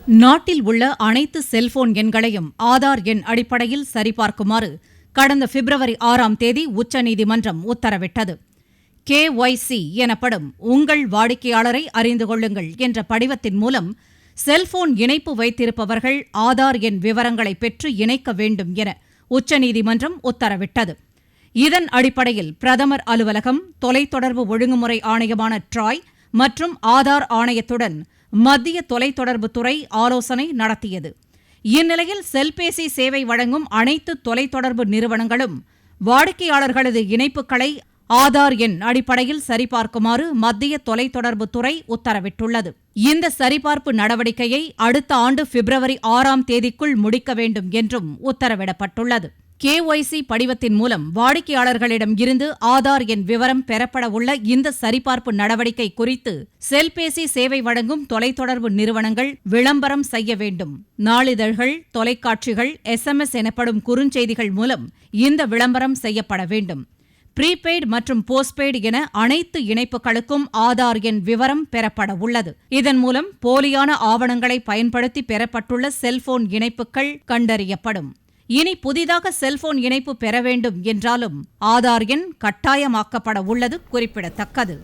நாட்டில் உள்ள அனைத்து செல்போன் எண்களையும் ஆதார் எண் அடிப்படையில் சரிபார்க்குமாறு கடந்த பிப்ரவரி 6ஆம் தேதி உச்சநீதிமன்றம் உத்தரவிட்டது. KYC எனப்படும் உங்கள் வாடிக்கையாளரை அறிந்து கொள்ளுங்கள் என்ற படிவத்தின் மூலம் செல்போன் இணைப்பு வைத்திருப்பவர்கள் ஆதார் எண் விவரங்களை பெற்று இணைக்க வேண்டும் என உச்சநீதிமன்றம் உத்தரவிட்டது. இதன் அடிப்படையில் பிரதமர் அலுவலகம், தொலைத்தொடர்பு ஒழுங்குமுறை ஆணையமான ட்ராய் மற்றும் ஆதார் ஆணையத்துடன் மத்திய தொலைத்தொடர்புத்துறை ஆலோசனை நடத்தியது. இந்நிலையில் செல்பேசி சேவை வழங்கும் அனைத்து தொலைத்தொடர்பு நிறுவனங்களும் வாடிக்கையாளர்களது இணைப்புகளை ஆதார் எண் அடிப்படையில் சரிபார்க்குமாறு மத்திய தொலைத்தொடர்புத்துறை உத்தரவிட்டுள்ளது. இந்த சரிபார்ப்பு நடவடிக்கையை அடுத்த ஆண்டு பிப்ரவரி 6ஆம் தேதிக்குள் முடிக்க வேண்டும் என்றும் உத்தரவிடப்பட்டுள்ளது. KYC படிவத்தின் மூலம் வாடிக்கையாளர்களிடம் இருந்து ஆதார் எண் விவரம் பெறப்பட உள்ள இந்த சரிபார்ப்பு நடவடிக்கை குறித்து செல்பேசி சேவை வழங்கும் தொலைத்தொடர்பு நிறுவனங்கள் விளம்பரம் செய்ய வேண்டும். நாளிதழ்கள், தொலைக்காட்சிகள், SMS எனப்படும் குறுஞ்செய்திகள் மூலம் இந்த விளம்பரம் செய்யப்பட வேண்டும். ப்ரீபெய்டு மற்றும் போஸ்ட்பெய்டு என அனைத்து இணைப்புகளுக்கும் ஆதார் எண் விவரம் பெறப்பட உள்ளது. இதன் மூலம் போலியான ஆவணங்களை பயன்படுத்தி பெறப்பட்டுள்ள செல்போன் இணைப்புகள் கண்டறியப்படும். இனி புதிதாக செல்போன் இணைப்பு பெற வேண்டும் என்றாலும் ஆதார் எண் கட்டாயமாக்கப்பட உள்ளது குறிப்பிடத்தக்கது.